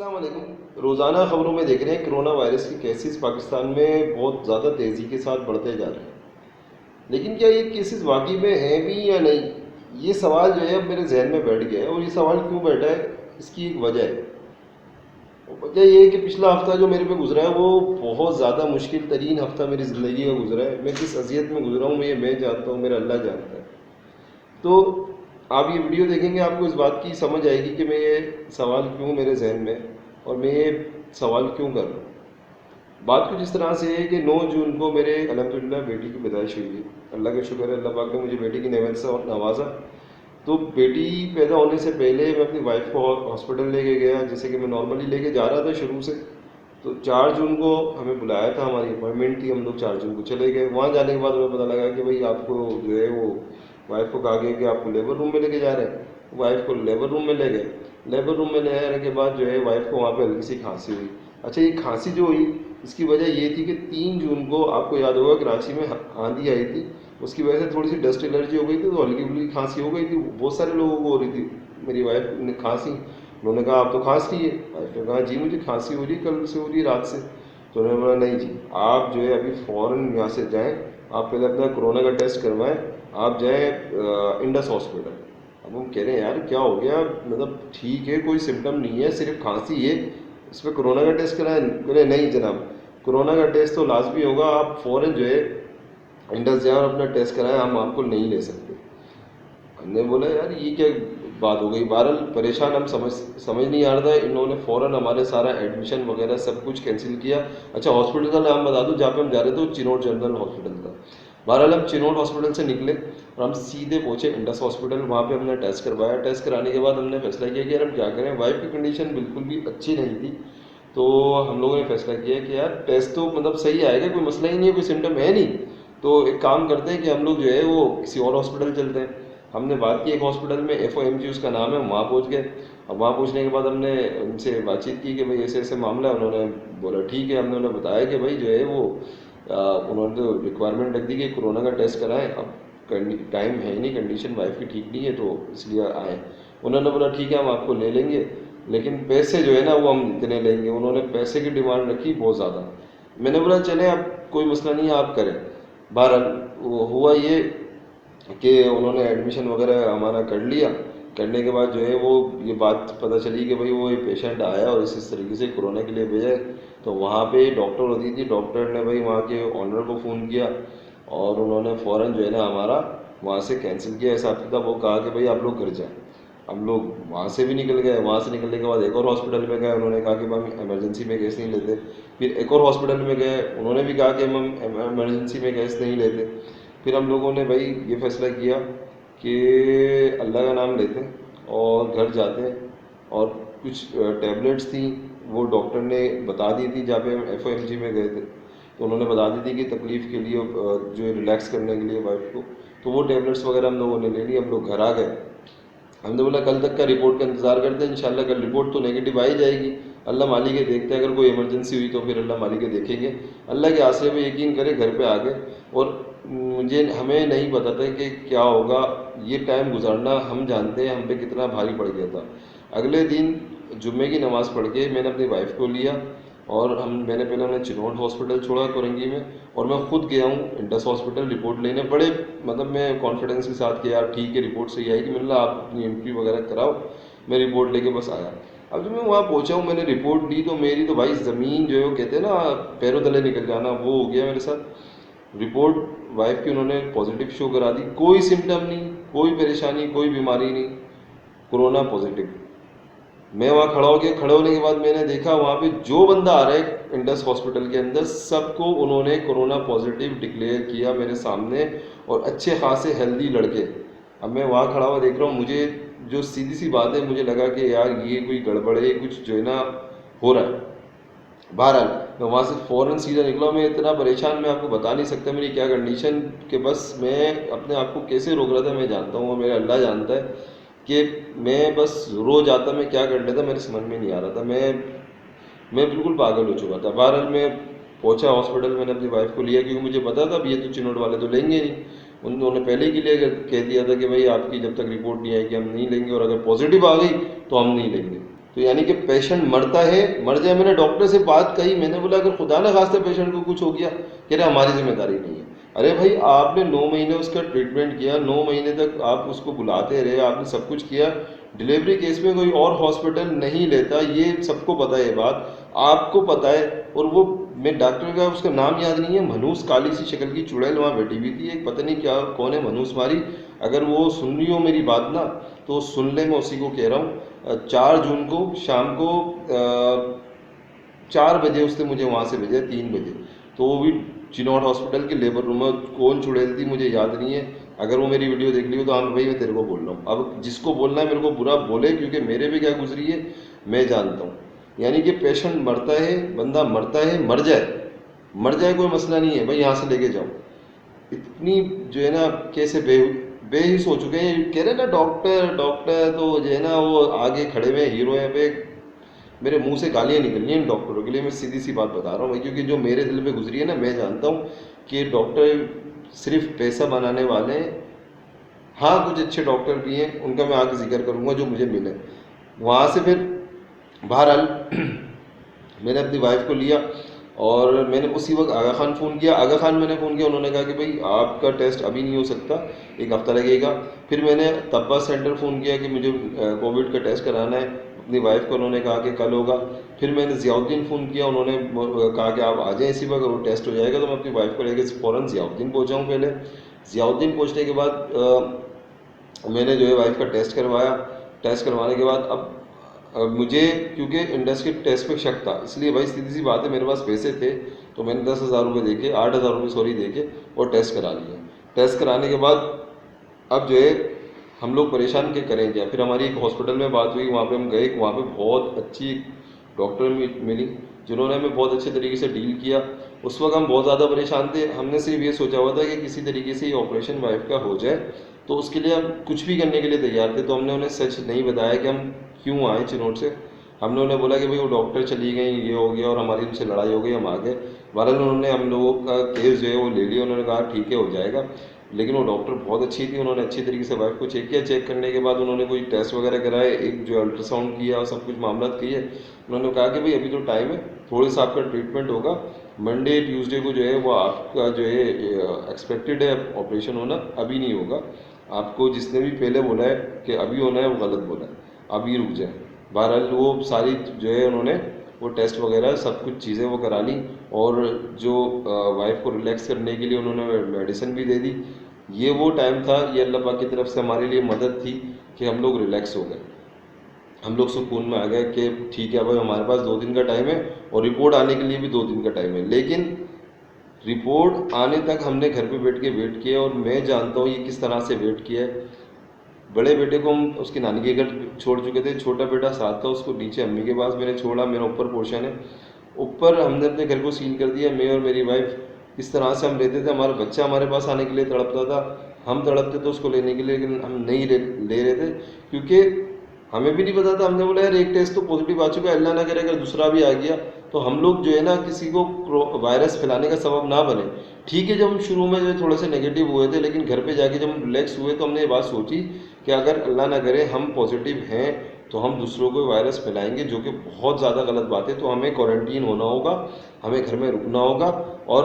السلام علیکم۔ روزانہ خبروں میں دیکھ رہے ہیں کرونا وائرس کے کیسز پاکستان میں بہت زیادہ تیزی کے ساتھ بڑھتے جا رہے ہیں، لیکن کیا یہ کیسز واقعی میں ہیں بھی یا نہیں؟ یہ سوال جو ہے اب میرے ذہن میں بیٹھ گیا ہے، اور یہ سوال کیوں بیٹھا ہے اس کی ایک وجہ ہے۔ وجہ یہ ہے کہ پچھلا ہفتہ جو میرے پہ گزرا ہے وہ بہت زیادہ مشکل ترین ہفتہ میری زندگی کا گزرا ہے۔ میں کس اذیت میں گزرا ہوں یہ میں جانتا ہوں، میرا اللہ جانتا ہے۔ تو آپ یہ ویڈیو دیکھیں گے، آپ کو اس بات کی سمجھ آئے گی کہ میں یہ سوال کیوں میرے ذہن میں اور میں یہ سوال کیوں کر رہا ہوں۔ بات کچھ اس طرح سے ہے کہ 9 جون کو میرے الحمدللہ بیٹی کی پیدائش ہوئی ہے۔ اللہ کا شکر ہے، اللہ پاک نے مجھے بیٹی کی نعمت سے نوازا۔ تو بیٹی پیدا ہونے سے پہلے میں اپنی وائف کو ہاسپٹل لے کے گیا، جیسے کہ میں نارملی لے کے جا رہا تھا شروع سے۔ تو 4 جون کو ہمیں بلایا تھا، ہماری اپوائنٹمنٹ تھی، ہم لوگ 4 جون کو چلے گئے۔ وہاں جانے کے بعد ہمیں پتہ لگا کہ بھائی آپ کو جو ہے وہ وائف کو کہا گیا کہ آپ کو لیبر روم میں لے کے جا رہے ہیں۔ وائف کو لیبر روم میں لے گئے۔ لیبر روم میں لے آنے کے بعد جو ہے وائف کو وہاں پہ ہلکی سی کھانسی ہوئی۔ اچھا، یہ کھانسی جو ہوئی اس کی وجہ یہ تھی کہ 3 جون کو آپ کو یاد ہوگا کراچی میں آندھی آئی تھی، اس کی وجہ سے تھوڑی سی ڈسٹ الرجی ہو گئی تھی، تو ہلکی پھلکی کھانسی ہو گئی تھی، بہت سارے لوگوں کو ہو رہی تھی۔ میری وائف نے کھانسی، انہوں نے کہا آپ تو کھانس رہی ہے۔ وائف نے کہا جی مجھے کھانسی ہو رہی ہے، کل سے ہو رہی ہے، رات سے۔ تو انہوں نے بولا نہیں جی، آپ جو ہے ابھی فوراً یہاں سے جائیں، آپ پہلے اپنا کرونا کا ٹیسٹ کروائیں، آپ جائیں انڈس ہاسپٹل۔ اب ہم کہہ رہے ہیں یار کیا ہو گیا، مطلب ٹھیک ہے کوئی سمٹم نہیں ہے، صرف کھانسی ہے، اس پہ کرونا کا ٹیسٹ کرائیں؟ بولے نہیں جناب، کرونا کا ٹیسٹ تو لازمی ہوگا، آپ فوراً جو ہے انڈس جائیں اور اپنا ٹیسٹ کرائیں، ہم آپ کو نہیں لے سکتے۔ ہم نے بولا یار یہ کیا بات ہو گئی، بہرحال پریشان، ہم سمجھ نہیں آ رہا تھا۔ انہوں نے فوراً ہمارے سارا ایڈمیشن وغیرہ سب کچھ کینسل کیا۔ اچھا، ہاسپٹل کا نام بتا دوں جہاں پہ ہم جا رہے تھے، وہ چنوٹ جنرل ہاسپٹل تھا۔ بہرحال ہم چنوٹ ہاسپٹل سے نکلے اور ہم سیدھے پہنچے انڈس ہاسپٹل۔ وہاں پہ ہم نے ٹیسٹ کروایا۔ ٹیسٹ کرانے کے بعد ہم نے فیصلہ کیا کہ یار ہم کیا کریں، وائف کی کنڈیشن بالکل بھی اچھی نہیں تھی۔ تو ہم لوگوں نے فیصلہ کیا کہ یار ٹیسٹ تو مطلب صحیح آئے گا، کوئی مسئلہ ہی نہیں ہے، کوئی سمٹم ہے نہیں، تو ایک کام کرتے ہیں کہ ہم لوگ جو ہے وہ کسی اور ہاسپٹل چلتے ہیں۔ ہم نے بات کی ایک ہاسپٹل میں، FOMG اس کا نام ہے، وہاں پہنچ گئے۔ اب وہاں پہنچنے کے بعد ہم نے ان سے بات چیت کی کہ بھائی ایسے ایسے معاملہ ہے۔ انہوں نے بولا ٹھیک ہے۔ ہم نے انہیں بتایا کہ بھائی جو ہے وہ انہوں نے تو ریکوائرمنٹ رکھ دی کہ کرونا کا ٹیسٹ کرائیں، اب ٹائم ہے نہیں، کنڈیشن وائف کی ٹھیک نہیں ہے، تو اس لیے آئیں۔ انہوں نے بولا ٹھیک ہے ہم آپ کو لے لیں گے، لیکن پیسے جو ہے نا وہ ہم اتنے لیں گے۔ انہوں نے پیسے کی ڈیمانڈ رکھی بہت زیادہ۔ میں نے بولا چلیں اب کوئی مسئلہ نہیں ہے، آپ کریں۔ بہرحال ہوا یہ کہ انہوں نے ایڈمیشن وغیرہ ہمارا کر لیا۔ کرنے کے بعد جو ہے وہ یہ بات پتہ چلی کہ بھائی وہ ایک پیشنٹ آیا اور اس طریقے سے کرونا کے لیے بھیجا۔ تو وہاں پہ ڈاکٹر ہوتی تھی، ڈاکٹر نے بھائی وہاں کے آنر کو فون کیا اور انہوں نے فوراً جو ہے نا ہمارا وہاں سے کینسل کیا حساب کتاب۔ وہ کہا کہ بھائی آپ لوگ گھر جائیں۔ ہم لوگ وہاں سے بھی نکل گئے۔ وہاں سے نکلنے کے بعد ایک اور ہاسپٹل میں گئے، انہوں نے کہا کہ ہم ایمرجنسی میں کیس نہیں لیتے۔ پھر ایک اور ہاسپٹل میں گئے، انہوں نے بھی کہا کہ ہم ایمرجنسی میں کیس نہیں لیتے۔ پھر ہم لوگوں نے بھائی یہ فیصلہ کیا کہ اللہ کا نام لیتے اور گھر جاتے، اور کچھ ٹیبلٹس تھیں وہ ڈاکٹر نے بتا دی تھی جہاں پہ ہم FOMG میں گئے تھے، تو انہوں نے بتا دی تھی کہ تکلیف کے لیے جو ریلیکس کرنے کے لیے وائف کو، تو وہ ٹیبلٹس وغیرہ ہم لوگوں نے لے لی۔ ہم لوگ گھر آ گئے۔ ہم نے بولا کل تک کا رپورٹ کا انتظار کرتے ہیں، انشاءاللہ کل رپورٹ تو نیگیٹو آ ہی جائے گی، اللہ مالک ہے دیکھتے ہیں، اگر کوئی ایمرجنسی ہوئی تو پھر اللہ مالک ہے دیکھیں گے۔ اللہ کے آسرے پہ یقین کرے گھر پہ آ گئے، اور ہمیں نہیں پتا تھا کہ کیا ہوگا۔ یہ ٹائم گزارنا ہم جانتے ہیں ہم پہ کتنا بھاری پڑ گیا تھا۔ اگلے دن جمعے کی نماز پڑھ کے میں نے اپنی وائف کو لیا اور میں نے پہلے انہیں چنوٹ ہاسپٹل چھوڑا کورنگی میں، اور میں خود گیا ہوں انڈس ہاسپٹل رپورٹ لینے۔ بڑے مطلب میں کانفیڈنس کے ساتھ کہ یار ٹھیک ہے رپورٹ صحیح آئے گی، میں نے کہا آپ اپنی انٹری وغیرہ کراؤ، میں رپورٹ لے کے بس آیا۔ اب جب میں وہاں پہنچا ہوں، میں نے رپورٹ لی، تو میری تو بھائی زمین جو ہے وہ کہتے ہیں نا پیروں تلے نکل جانا، وہ ہو گیا میرے ساتھ۔ رپورٹ وائف کی انہوں نے پازیٹیو شو کرا دی، کوئی سمٹم نہیں، کوئی پریشانی، کوئی بیماری نہیں، کرونا پازیٹیو۔ میں وہاں کھڑا ہو گیا۔ کھڑے ہونے کے بعد میں نے دیکھا وہاں پہ جو بندہ آ رہا ہے انڈس ہاسپٹل کے اندر، سب کو انہوں نے کرونا پازیٹیو ڈکلیئر کیا میرے سامنے، اور اچھے خاصے ہیلدی لڑکے۔ اب میں وہاں کھڑا ہوا دیکھ رہا ہوں، مجھے جو سیدھی سی بات ہے، مجھے لگا کہ یار یہ کوئی گڑبڑ ہے، کچھ جو ہے نا ہو رہا ہے۔ بہرحال میں وہاں سے فوراً سیدھا نکلا۔ میں اتنا پریشان، میں آپ کو بتا نہیں سکتا میری کیا کنڈیشن، کہ بس میں اپنے آپ کو کیسے روک رہا تھا میں جانتا ہوں، اور میرا اللہ جانتا ہے کہ میں بس رو جاتا، میں کیا کر لیتا میرے سمجھ میں نہیں آ رہا تھا۔ میں بالکل پاگل ہو چکا تھا۔ بہرحال میں پہنچا ہاسپٹل، میں نے اپنی وائف کو لیا، کیونکہ مجھے پتا تھا اب یہ تو چنوٹ والے تو لیں گے نہیں، انہوں نے پہلے کے لیے کہہ دیا تھا کہ بھائی آپ کی جب تک رپورٹ نہیں آئے گی ہم نہیں لیں گے، اور اگر پازیٹیو آ گئی تو ہم نہیں لیں گے۔ تو یعنی کہ پیشنٹ مرتا ہے مر جائے. میں نے ڈاکٹر سے بات کہی, میں نے بولا اگر خدا نہ خواستہ پیشنٹ کو کچھ ہو گیا, کہہ رہے ہماری ذمہ داری نہیں ہے. ارے بھائی آپ نے 9 مہینے اس کا ٹریٹمنٹ کیا, 9 مہینے تک آپ اس کو بلاتے رہے, آپ نے سب کچھ کیا. ڈلیوری کیس میں کوئی اور ہاسپٹل نہیں لیتا, یہ سب کو پتہ ہے, یہ بات آپ کو پتہ ہے. اور وہ میں ڈاکٹر کا اس کا نام یاد نہیں ہے, منوس, کالی سی شکل کی چڑیل وہاں بیٹھی ہوئی تھی ایک, پتہ نہیں کیا کون ہے منوس ماری. اگر وہ سن رہی ہو میری بات نا تو سن لے, میں اسی کو کہہ رہا ہوں. 4 جون کو شام کو 4 بجے اس نے مجھے وہاں سے بھیجا, 3 بجے. تو وہ بھی چنوٹ ہاسپٹل کے لیبر روم میں. کون چڑیل تھی مجھے یاد نہیں ہے, اگر وہ میری ویڈیو دیکھ لی ہو تو ہاں بھائی میں تیرے کو بول رہا ہوں. اب جس کو بولنا ہے میرے کو برا بولے, کیونکہ میرے بھی کیا گزری ہے میں جانتا ہوں. یعنی کہ پیشنٹ مرتا ہے, بندہ مرتا ہے, مر جائے کوئی مسئلہ نہیں ہے بھائی, یہاں سے لے کے جاؤ. اتنی جو ہے نا کیسے بے حس ہو چکے ہیں. کہہ رہے نا ڈاکٹر تو جو ہے نا وہ آگے کھڑے ہوئے ہیرو ہیں پہ. میرے منہ سے گالیاں نکل رہی ہیں ان ڈاکٹروں کے لیے, میں سیدھی سی بات بتا رہا ہوں بھائی, کیونکہ جو میرے دل پہ گزری ہے نا, میں جانتا ہوں کہ ڈاکٹر صرف پیسہ بنانے والے ہیں. ہاں کچھ اچھے ڈاکٹر بھی ہیں, ان کا میں آگے ذکر کروں گا جو مجھے ملے. وہاں سے پھر بہرحال میں نے اپنی وائف کو لیا اور میں نے اسی وقت آغا خان فون کیا. آغا خان میں نے فون کیا, انہوں نے کہا کہ بھائی آپ کا ٹیسٹ ابھی نہیں ہو سکتا, 1 ہفتہ لگے گا. پھر میں نے طبہ سینٹر فون کیا کہ مجھے کووڈ کا ٹیسٹ کرانا ہے. اپنی وائف کو انہوں نے کہا کہ کل ہوگا. پھر میں نے ضیاء الدین فون کیا, انہوں نے کہا کہ آپ آ جائیں اسی وقت, اگر وہ ٹیسٹ ہو جائے گا تو میں اپنی وائف کو لے کے فوراً ضیاء الدین پہنچاؤں. پہلے ضیاء الدین پہنچنے کے بعد میں نے جو ہے وائف کا ٹیسٹ کروایا. ٹیسٹ کروانے کے بعد اب مجھے کیونکہ انڈس کے ٹیسٹ پہ شک تھا, اس لیے بھائی سیدھی سی بات ہے, میرے پاس پیسے تھے تو میں نے 10,000 روپے دے کے 8,000 روپے دے کے اور ٹیسٹ کرا لیا. ٹیسٹ کرانے کے بعد اب جو ہے ہم لوگ پریشان کہ کریں کیا. پھر ہماری ایک ہاسپٹل میں بات ہوئی, وہاں پہ ہم گئے, وہاں پہ بہت اچھی ڈاکٹر ملی جنہوں نے ہمیں بہت اچھے طریقے سے ڈیل کیا. اس وقت ہم بہت زیادہ پریشان تھے. ہم نے صرف یہ سوچا ہوا تھا کہ کسی طریقے سے یہ آپریشن وائف کا ہو جائے, تو اس کے لیے ہم کچھ بھی کرنے کے لیے تیار تھے. تو ہم نے انہیں سچ نہیں بتایا کہ ہم کیوں آئے چنوٹ سے. ہم نے انہیں بولا کہ بھائی وہ ڈاکٹر چلی گئی, یہ ہو گیا, اور ہماری ان سے لڑائی ہو گئی, ہم آ گئے. بہرحال انہوں نے ہم لوگوں کا کیس جو ہے وہ لے لیا. انہوں نے کہا ٹھیک ہے ہو جائے گا. لیکن وہ ڈاکٹر بہت اچھی تھی, انہوں نے اچھی طریقے سے وائف کو چیک کیا. چیک کرنے کے بعد انہوں نے کوئی ٹیسٹ وغیرہ کرائے, ایک جو الٹرا ساؤنڈ کیا اور سب کچھ معاملات کیے. انہوں نے کہا کہ بھائی ابھی تو ٹائم ہے, تھوڑے سا آپ کا ٹریٹمنٹ ہوگا, منڈے ٹیوزڈے کو جو ہے وہ آپ کا جو ہے ایکسپیکٹڈ ہے آپریشن ہونا, ابھی نہیں ہوگا. آپ کو جس نے بھی پہلے بولا ہے کہ ابھی ہونا ہے وہ غلط بولا ہے, ابھی رک جائیں. بہرحال وہ ساری جو ہے انہوں نے وہ ٹیسٹ وغیرہ سب کچھ چیزیں وہ کرا لی, اور جو وائف کو ریلیکس کرنے کے لیے انہوں نے میڈیسن بھی دے دی. یہ وہ ٹائم تھا, یہ اللہ پاک کی طرف سے ہمارے لیے مدد تھی کہ ہم لوگ ریلیکس ہو گئے, ہم لوگ سکون میں آ گئے کہ ٹھیک ہے بھائی ہمارے پاس 2 دن کا ٹائم ہے, اور رپورٹ آنے کے لیے بھی 2 دن کا ٹائم ہے. لیکن رپورٹ آنے تک ہم نے گھر پہ بیٹھ کے ویٹ کیا, اور میں جانتا ہوں یہ کس طرح سے ویٹ کیا ہے. بڑے بیٹے کو ہم اس کی نانی کے گھر چھوڑ چکے تھے, چھوٹا بیٹا ساتھ تھا, اس کو نیچے امی کے پاس میں نے چھوڑا. میرا اوپر پورشن ہے, اوپر ہم نے اپنے گھر کو سیل کر دیا, میں اور میری وائف. اس طرح سے ہم رہتے تھے. ہمارا بچہ ہمارے پاس آنے کے لیے تڑپتا تھا, ہم تڑپتے تھے اس کو لینے کے لیے, لیکن ہم نہیں لے رہے تھے, کیونکہ ہمیں بھی نہیں پتا تھا. ہم نے بولا یار ایک ٹیسٹ تو پازیٹیو آ چکا ہے, اللہ نہ کرے اگر دوسرا بھی آ گیا تو ہم لوگ جو ہے نا کسی کو وائرس پھیلانے کا سبب نہ بنے. ٹھیک ہے جب ہم شروع میں جو تھوڑے سے نگیٹو ہوئے تھے, لیکن گھر پہ جا کے جب ہم ریلیکس ہوئے تو ہم نے یہ بات سوچی کہ اگر اللہ نہ کرے ہم پازیٹیو ہیں تو ہم دوسروں کو وائرس پھیلائیں گے, جو کہ بہت زیادہ غلط بات ہے. تو ہمیں کوارنٹین ہونا ہوگا, ہمیں گھر میں رکنا ہوگا, اور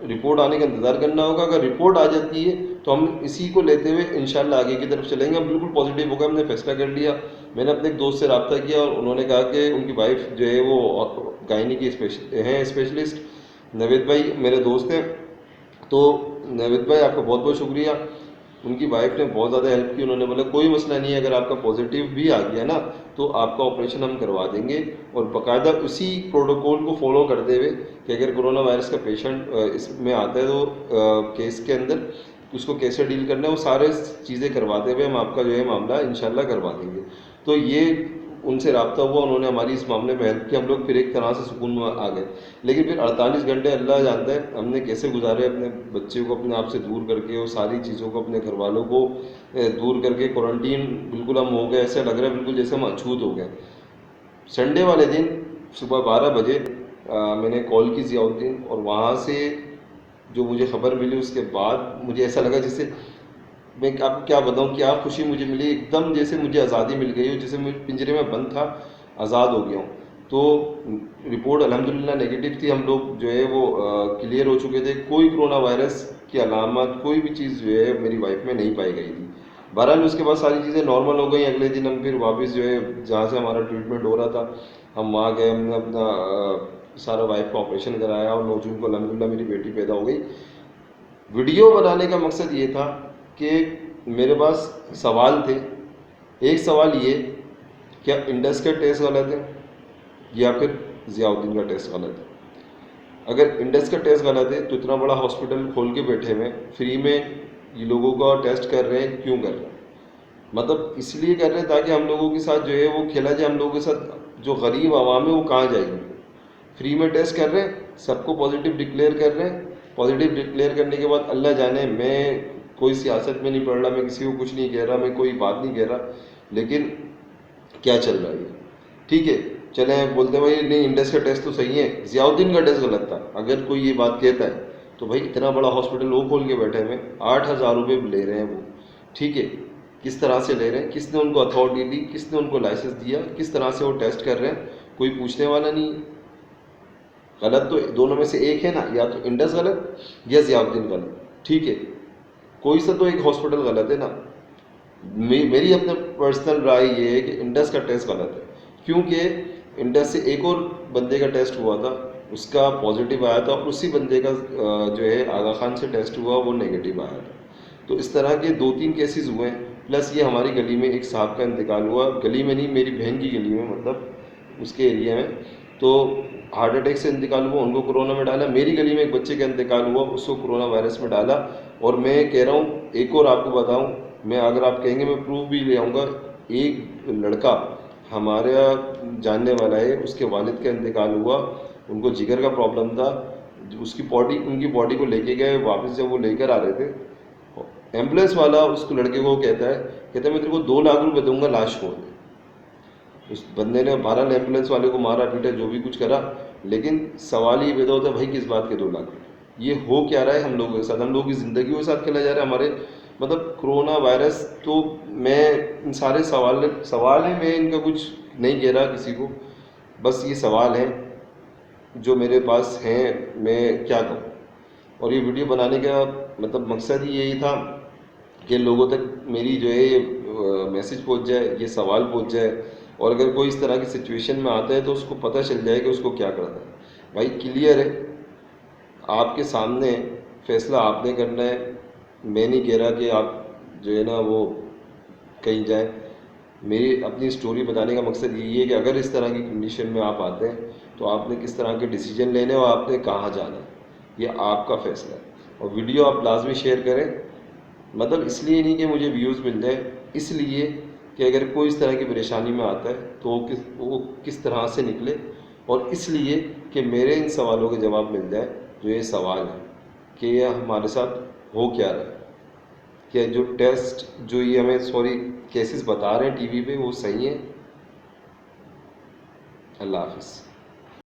رپورٹ آنے کا انتظار کرنا ہوگا. اگر رپورٹ آ جاتی ہے تو ہم اسی کو لیتے ہوئے انشاءاللہ آگے کی طرف چلیں گے. ہم بالکل پازیٹیو ہو گئے, ہم نے فیصلہ کر لیا. میں نے اپنے ایک دوست سے رابطہ کیا, اور انہوں نے کہا کہ ان کی وائف جو ہے وہ گائنی کی ہیں اسپیشلسٹ, نوید بھائی میرے دوست ہیں. تو نوید بھائی آپ کا بہت بہت شکریہ, ان کی وائف نے بہت زیادہ ہیلپ کی. انہوں نے بولا کوئی مسئلہ نہیں ہے, اگر آپ کا پازیٹیو بھی آ گیا نا تو آپ کا آپریشن ہم کروا دیں گے, اور باقاعدہ اسی پروٹوکول کو فالو کرتے ہوئے کہ اگر کرونا وائرس کا پیشنٹ اس میں آتا ہے تو کیس کے اندر اس کو کیسے ڈیل کرنا ہے, وہ سارے چیزیں کرواتے ہوئے ہم آپ کا جو ہے معاملہ انشاءاللہ کروا دیں گے. تو یہ ان سے رابطہ ہوا, انہوں نے ہماری اس معاملے میں ہیلپ کی. ہم لوگ پھر ایک طرح سے سکون میں آ گئے. لیکن پھر 48 گھنٹے اللہ جانتا ہے ہم نے کیسے گزارے, اپنے بچے کو اپنے آپ سے دور کر کے, اور ساری چیزوں کو اپنے گھر والوں کو دور کر کے. کوارنٹین بالکل ہم ہو گئے, ایسا لگ رہا ہے بالکل جیسے ہم اچھوت ہو گئے. سنڈے والے دن صبح 12 بجے میں نے کال کی ضیاء الدین, اور وہاں سے جو مجھے خبر ملی اس کے بعد مجھے ایسا لگا جیسے میں آپ کو کیا بتاؤں کیا خوشی مجھے ملی، ایک دم جیسے مجھے آزادی مل گئی ہو، جیسے میں پنجرے میں بند تھا آزاد ہو گیا ہوں. تو رپورٹ الحمدللہ نگیٹو تھی، ہم لوگ جو ہے وہ کلیئر ہو چکے تھے، کوئی کرونا وائرس کی علامات کوئی بھی چیز جو ہے میری وائف میں نہیں پائی گئی تھی. بہرحال اس کے بعد ساری چیزیں نارمل ہو گئیں. اگلے دن ہم پھر واپس جو ہے جہاں سے ہمارا ٹریٹمنٹ ہو رہا تھا ہم وہاں گئے، ہم نے اپنا سارا وائف کا آپریشن کرایا اور 9 جون کو الحمدللہ میری بیٹی پیدا ہو گئی. ویڈیو بنانے کا مقصد یہ تھا کہ میرے پاس سوال تھے. ایک سوال یہ، کیا انڈس کا ٹیسٹ غلط ہے یا پھر ضیاء الدین کا ٹیسٹ غلط ہے؟ اگر انڈس کا ٹیسٹ غلط ہے تو اتنا بڑا ہاسپٹل کھول کے بیٹھے ہوئے فری میں یہ لوگوں کا ٹیسٹ کر رہے ہیں، کیوں کر رہے ہیں؟ مطلب اس لیے کر رہے ہیں تاکہ ہم لوگوں کے ساتھ جو ہے وہ کھیلا جائے. ہم لوگوں کے ساتھ جو غریب عوام ہے وہ کہاں جائے گی؟ فری میں ٹیسٹ کر رہے ہیں، سب کو پازیٹیو ڈکلیئر کر رہے ہیں. پازیٹیو ڈکلیئر کرنے کے بعد اللہ جانے، میں کوئی سیاست میں نہیں پڑھ رہا، میں کسی کو کچھ نہیں کہہ رہا، میں کوئی بات نہیں کہہ رہا، لیکن کیا چل رہا ہے؟ ٹھیک ہے چلیں بولتے ہیں بھائی نہیں انڈس کا ٹیسٹ تو صحیح ہے، ضیاء الدین کا ٹیسٹ غلط تھا. اگر کوئی یہ بات کہتا ہے تو بھائی اتنا بڑا ہاسپٹل وہ کھول کے بیٹھے ہوئے 8,000 روپے لے رہے ہیں وہ. ٹھیک ہے کس طرح سے لے رہے ہیں، کس نے ان کو اتھارٹی دی، کس نے ان کو لائسنس دیا، کس طرح سے وہ ٹیسٹ کر رہے ہیں، کوئی پوچھنے والا نہیں. غلط تو دونوں میں سے ایک ہے نا، یا تو انڈس غلط یا ضیاء الدین غلط. ٹھیک ہے کوئی سا تو ایک ہاسپٹل غلط ہے نا. میری اپنے پرسنل رائے یہ ہے کہ انڈس کا ٹیسٹ غلط ہے، کیونکہ انڈس سے ایک اور بندے کا ٹیسٹ ہوا تھا، اس کا پازیٹیو آیا تھا، اور اسی بندے کا جو ہے آغا خان سے ٹیسٹ ہوا وہ نیگیٹو آیا تھا. تو اس طرح کے 2-3 کیسز ہوئے ہیں. پلس یہ ہماری گلی میں ایک صاحب کا انتقال ہوا، گلی میں نہیں میری بہن کی گلی میں، مطلب اس کے ایریا میں. تو ہارٹ اٹیک سے انتقال ہوا، ان کو کرونا میں ڈالا. میری گلی میں ایک بچے کا انتقال ہوا، اس کو کرونا وائرس میں ڈالا. اور میں کہہ رہا ہوں ایک اور آپ کو بتاؤں، میں اگر آپ کہیں گے میں پروف بھی لے آؤں گا. ایک لڑکا ہمارا جاننے والا ہے، اس کے والد کا انتقال ہوا، ان کو جگر کا پرابلم تھا. ان کی باڈی کو لے کے گئے، واپس جب وہ لے کر آ رہے تھے ایمبولینس والا اس کو لڑکے کو کہتا ہے میں تیرے کو 2 لاکھ روپے دوں گا لاش چھوڑ دے. اس بندے نے 12 ایمبولینس والے کو مارا پیٹا جو بھی کچھ کرا، لیکن سوال یہ پیدا ہوتا ہے بھائی کس بات کے 2 لاکھ روپے؟ یہ ہو کیا رہا ہے ہم لوگوں کے ساتھ؟ ہم لوگوں کی زندگیوں کے ساتھ کھیلا جا رہا ہے. ہمارے مطلب کرونا وائرس تو میں ان سارے سوال ہیں، میں ان کا کچھ نہیں کہہ رہا کسی کو، بس یہ سوال ہیں جو میرے پاس ہیں، میں کیا کہوں. اور یہ ویڈیو بنانے کا مطلب مقصد ہی یہی تھا کہ لوگوں تک میری جو ہے یہ میسج پہنچ جائے، یہ سوال پہنچ جائے، اور اگر کوئی اس طرح کی سچویشن میں آتا ہے تو اس کو پتہ چل جائے کہ اس کو کیا کرنا ہے. بھائی کلیئر ہے، آپ کے سامنے فیصلہ آپ نے کرنا ہے. میں نہیں کہہ رہا کہ آپ جو ہے نا وہ کہیں جائیں. میری اپنی سٹوری بتانے کا مقصد یہی ہے کہ اگر اس طرح کی کنڈیشن میں آپ آتے ہیں تو آپ نے کس طرح کے ڈیسیجن لینے اور آپ نے کہاں جانا ہے، یہ آپ کا فیصلہ ہے. اور ویڈیو آپ لازمی شیئر کریں، مطلب اس لیے نہیں کہ مجھے ویوز مل جائے، اس لیے کہ اگر کوئی اس طرح کی پریشانی میں آتا ہے تو وہ کس طرح سے نکلے، اور اس لیے کہ میرے ان سوالوں کے جواب مل جائے جو یہ سوال ہے کہ یہ ہمارے ساتھ ہو کیا رہا ہے، کہ جو ٹیسٹ جو یہ ہمیں کیسز بتا رہے ہیں ٹی وی پہ وہ صحیح ہیں. اللہ حافظ.